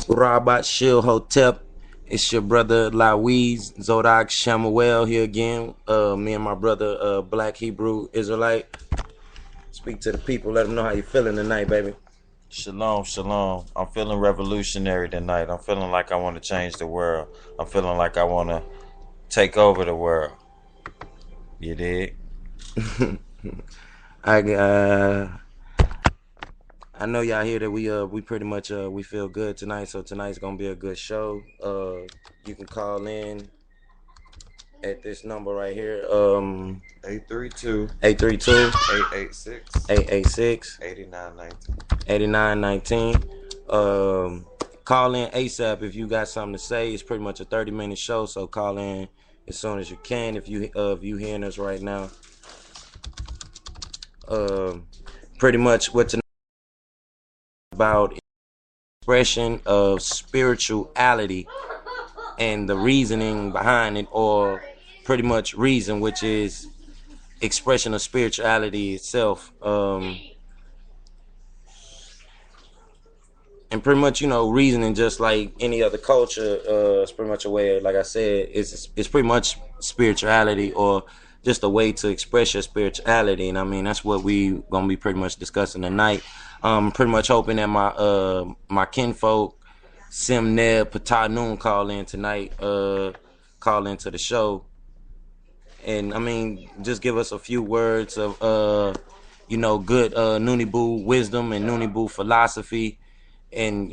Rabat Shil Hotep. It's your brother Lawiz Zodak Shamuel here again. Me and my brother Black Hebrew Israelite. Speak to the people, let them know how you feeling tonight, baby. Shalom, shalom. I'm feeling revolutionary tonight. I'm feeling like I want to change the world. I'm feeling like I want to take over the world. You dig? I know y'all hear that we pretty much we feel good tonight, so tonight's gonna be a good show. You can call in at this number right here. 832 832 886 886 8919. 8919. Call in ASAP if you got something to say. It's pretty much a 30-minute show, so call in as soon as you can if you hearing us right now. Pretty much what tonight is about expression of spirituality and the reasoning behind it, or pretty much reason, which is expression of spirituality itself. And pretty much, reasoning, just like any other culture, it's pretty much a way, like I said, it's pretty much spirituality, or just a way to express your spirituality. And I mean, that's what we gonna be pretty much discussing tonight. Pretty much hoping that my kinfolk Sim Neb Patanoon call in tonight, call into the show, and I mean, just give us a few words of good Nuniboo wisdom and Nuniboo philosophy. And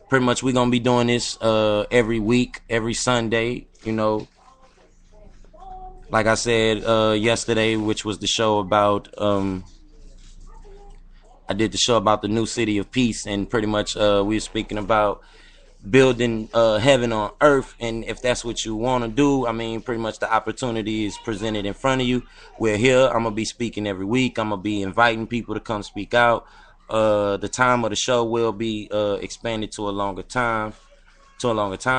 pretty much we're gonna be doing this every week, every Sunday. Like I said yesterday, which was the show about I did the show about the new city of peace, and pretty much we were speaking about building heaven on earth. And if that's what you want to do, I mean, pretty much the opportunity is presented in front of you. We're here. I'm gonna be speaking every week. I'm gonna be inviting people to come speak out. The time of the show will be expanded to a longer time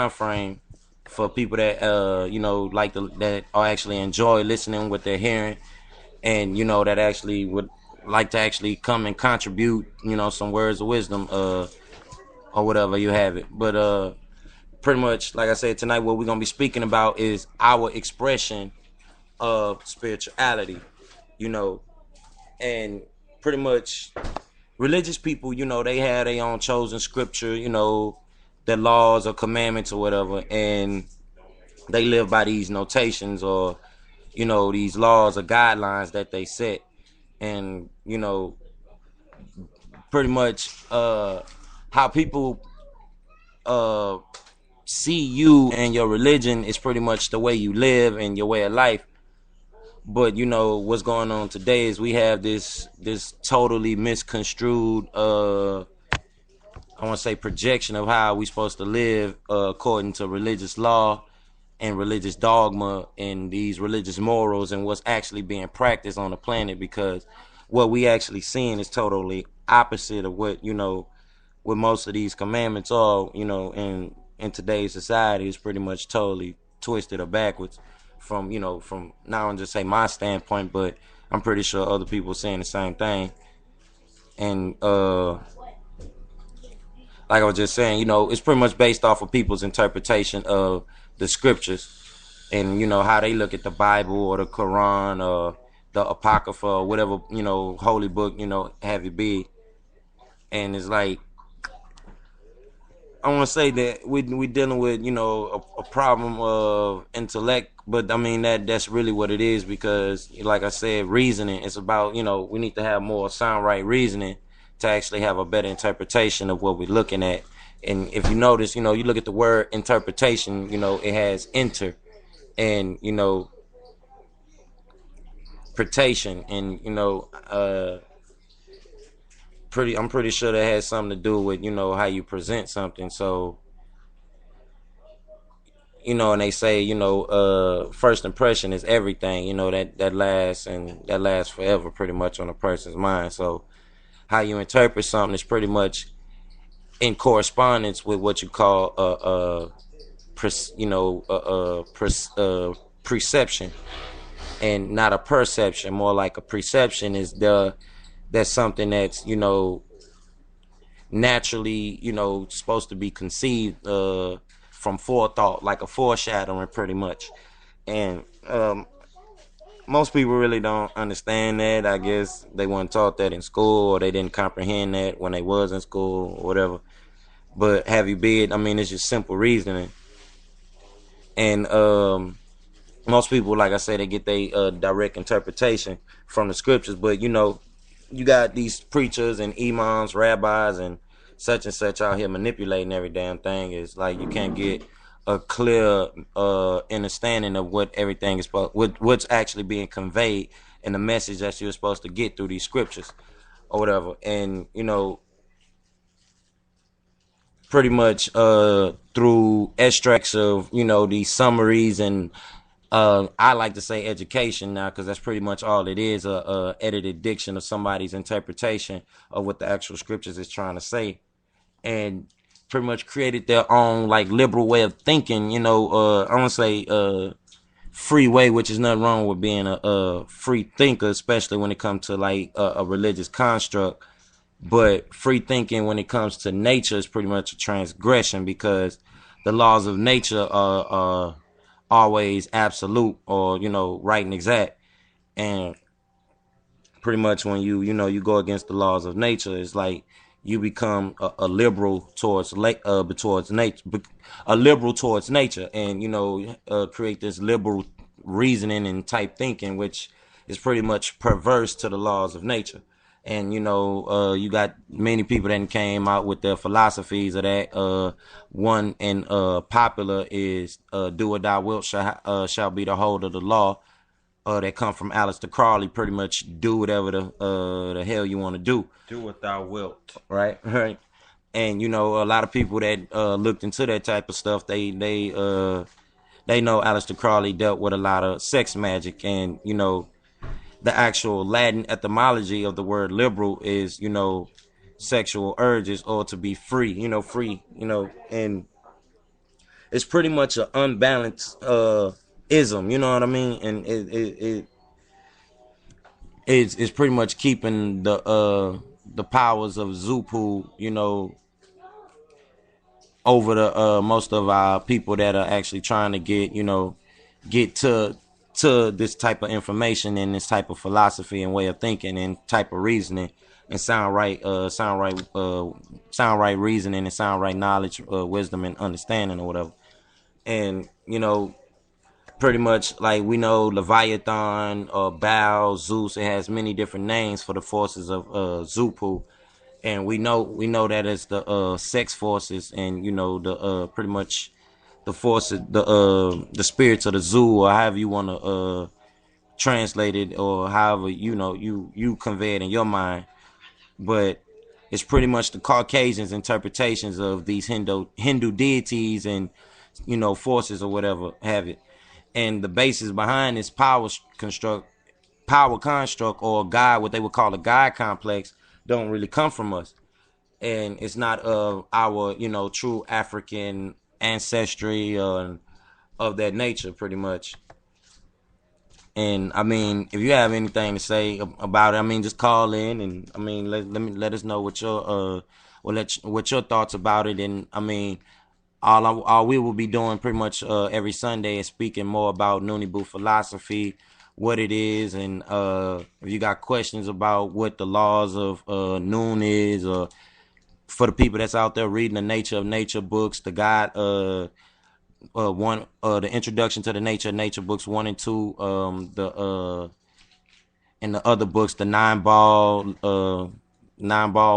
frame for people that that are actually enjoy listening what they're hearing, and that actually would like to actually come and contribute some words of wisdom or whatever you have it. But pretty much, like I said, tonight what we're gonna be speaking about is our expression of spirituality, and pretty much religious people, they have their own chosen scripture, their laws or commandments or whatever, and they live by these notations, or these laws or guidelines that they set. And pretty much how people see you and your religion is pretty much the way you live and your way of life. But what's going on today is we have this totally misconstrued I want to say projection of how we supposed to live according to religious law and religious dogma and these religious morals, and what's actually being practiced on the planet. Because what we actually seeing is totally opposite of what what most of these commandments are. In today's society is pretty much totally twisted or backwards from from not only just say my standpoint, but I'm pretty sure other people are saying the same thing. And like I was just saying, it's pretty much based off of people's interpretation of the scriptures, and how they look at the Bible or the Quran or the Apocrypha or whatever holy book have it be. And it's like, I want to say that we dealing with a problem of intellect, but I mean that's really what it is. Because like I said, reasoning is about we need to have more sound right reasoning to actually have a better interpretation of what we're looking at. And if you notice, you look at the word interpretation, it has enter and pretation, and I'm pretty sure that has something to do with how you present something. So and they say first impression is everything. That lasts forever, pretty much, on a person's mind. So how you interpret something is pretty much in correspondence with what you call perception, and not a perception. More like a perception is that's something that's naturally, supposed to be conceived from forethought, like a foreshadowing, pretty much. And most people really don't understand that. I guess they weren't taught that in school, or they didn't comprehend that when they was in school, or whatever. But have you been? I mean, it's just simple reasoning. And most people, like I said, they get their direct interpretation from the scriptures. But you got these preachers and imams, rabbis, and such out here manipulating every damn thing. It's like you can't get a clear understanding of what everything is what's actually being conveyed and the message that you're supposed to get through these scriptures or whatever. And pretty much through extracts of these summaries and I like to say education now because that's pretty much all it is, a edited diction of somebody's interpretation of what the actual scriptures is trying to say, and pretty much created their own like liberal way of thinking. I want to say free way, which is nothing wrong with being a free thinker, especially when it comes to like a religious construct. But free thinking when it comes to nature is pretty much a transgression, because the laws of nature are always absolute, or right and exact. And pretty much when you go against the laws of nature, it's like you become a liberal towards nature, a liberal towards nature, and create this liberal reasoning and type thinking, which is pretty much perverse to the laws of nature. And you got many people that came out with their philosophies of that. One and popular is "Do or thou wilt shall be the whole of the law." That come from Aleister Crowley. Pretty much do whatever the hell you want to do. Do what thou wilt. Right, right. And a lot of people that looked into that type of stuff, they know Aleister Crowley dealt with a lot of sex magic, and the actual Latin etymology of the word liberal is, sexual urges, or to be free, free, and it's pretty much an unbalanced ism, you know what I mean? And it's pretty much keeping the powers of Zupu, over the most of our people that are actually trying to get to this type of information and this type of philosophy and way of thinking and type of reasoning and sound right reasoning and sound right knowledge, wisdom and understanding or whatever. And pretty much like we know Leviathan or Baal, Zeus, it has many different names for the forces of Zupu. And we know that as the sex forces, and the pretty much the forces, the spirits of the zoo, or however you want to translate it, or however you convey it in your mind. But it's pretty much the Caucasians' interpretations of these Hindu deities and forces or whatever have it. And the basis behind this power construct, or God, what they would call a God complex, don't really come from us. And it's not of our true African ancestry of that nature, pretty much. And I mean, if you have anything to say about it, I mean, just call in, and I mean, let us know what your what your thoughts about it. And I mean, all we will be doing pretty much every Sunday is speaking more about Nunibu philosophy, what it is, and if you got questions about what the laws of Noon is, or for the people that's out there reading the Nature of Nature books, the God the introduction to the Nature of Nature books 1 and 2, the and the other books, the nine ball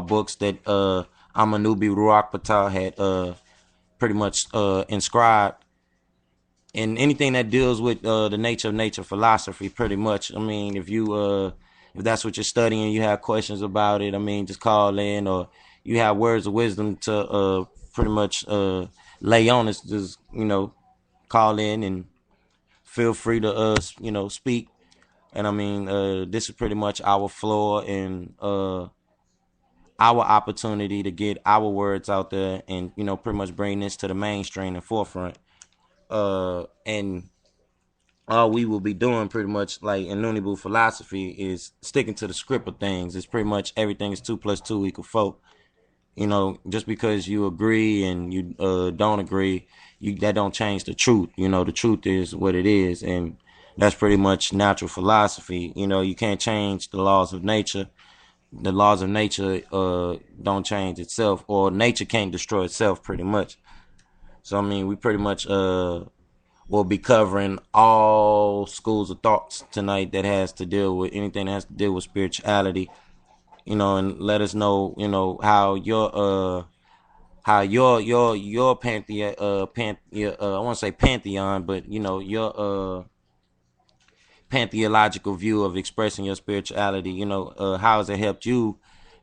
books that Amanubi Ruach Patel had pretty much inscribed, and anything that deals with the nature of nature philosophy, pretty much. I mean, if that's what you're studying, you have questions about it, I mean, just call in, or you have words of wisdom to pretty much lay on us, just call in and feel free to speak. And I mean, this is pretty much our floor and our opportunity to get our words out there, and pretty much bring this to the mainstream and forefront. And all we will be doing, pretty much like in Nunibu philosophy, is sticking to the script of things. It's pretty much everything is 2 + 2 = 4. just because you agree and you don't agree, that don't change the truth. The truth is what it is, and that's pretty much natural philosophy. You can't change the laws of nature. The laws of nature don't change itself, or nature can't destroy itself, pretty much. So I mean, we pretty much will be covering all schools of thoughts tonight that has to deal with anything that has to deal with spirituality. And let us know, how your pantheon, I want to say pantheon, but your pantheological view of expressing your spirituality. How has it helped you,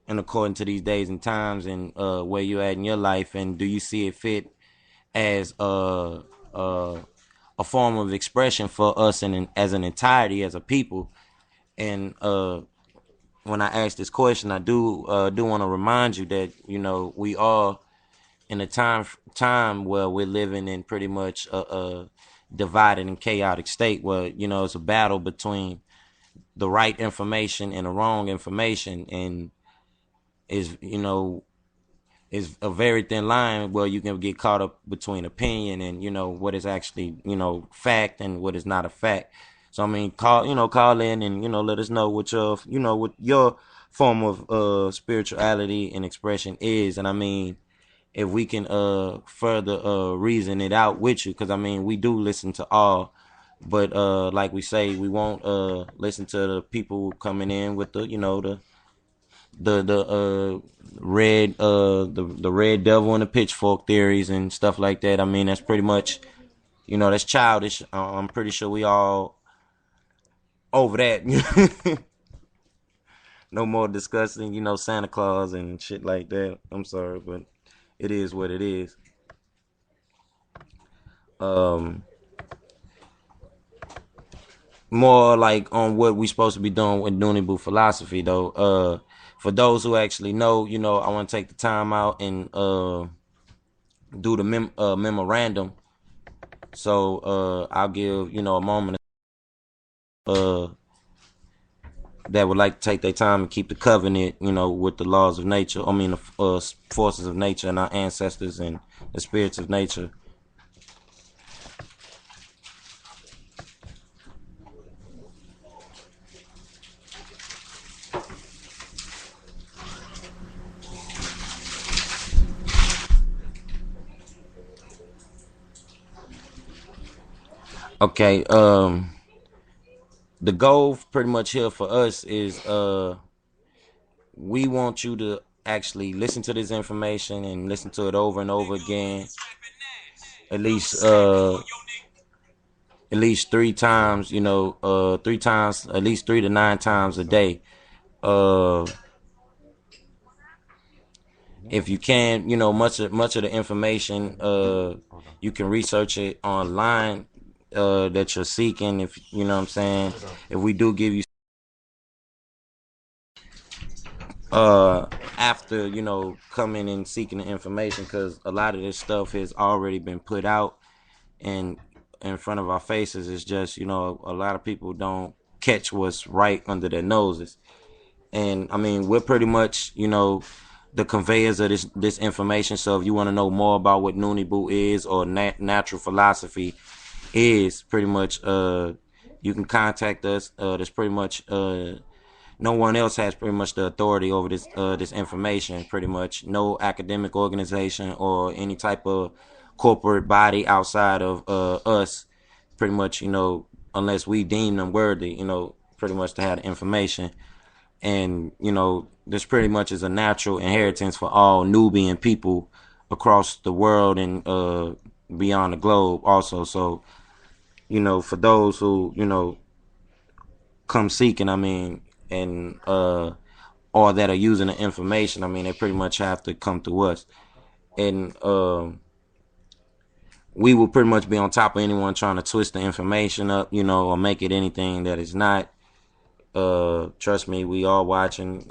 and according to these days and times, and where you're at in your life, and do you see it fit as a form of expression for us and as an entirety, as a people? And when I ask this question, I do want to remind you that we are in a time where we're living in pretty much a divided and chaotic state, where it's a battle between the right information and the wrong information, and is is a very thin line where you can get caught up between opinion and what is actually fact and what is not a fact. So I mean, call in and let us know what your form of spirituality and expression is. And I mean, if we can further reason it out with you, because I mean, we do listen to all, but like we say, we won't listen to the people coming in with the red the red devil and the pitchfork theories and stuff like that. I mean, that's pretty much, that's childish. I'm pretty sure we all over that. No more discussing Santa Claus and shit like that. I'm sorry, but it is what it is. um More like on what we supposed to be doing with Nooney philosophy, though. For those who actually know, I want to take the time out and do the memorandum. So I'll give a moment uh that would like to take their time and keep the covenant, with the laws of nature. I mean, the forces of nature and our ancestors and the spirits of nature. Okay. The goal pretty much here for us is we want you to actually listen to this information and listen to it over and over again, at least uh at least 3 times, at least 3 to 9 times a day. uh if you can, much of the information, you can research it online, that you're seeking. If you know what I'm saying, if we do give you after coming and seeking the information, because a lot of this stuff has already been put out and in front of our faces. It's just a lot of people don't catch what's right under their noses. And I mean, we're pretty much the conveyors of this information. So if you want to know more about what Noonie Boo is, or natural philosophy is, pretty much you can contact us. There's pretty much no one else has pretty much the authority over this information. Pretty much no academic organization or any type of corporate body outside of us. Pretty much, unless we deem them worthy, pretty much to have the information. And this pretty much is a natural inheritance for all Nubian people across the world and beyond the globe also. So for those who come seeking, I mean, and or that are using the information, I mean, they pretty much have to come to us. And we will pretty much be on top of anyone trying to twist the information up, or make it anything that is not. Trust me, we all watching.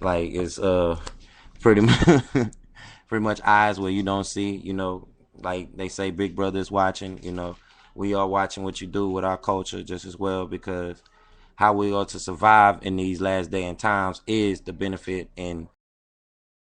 Like, it's pretty much pretty much eyes where you don't see. Like they say, Big Brother is watching. We are watching what you do with our culture just as well, because how we are to survive in these last day and times is the benefit and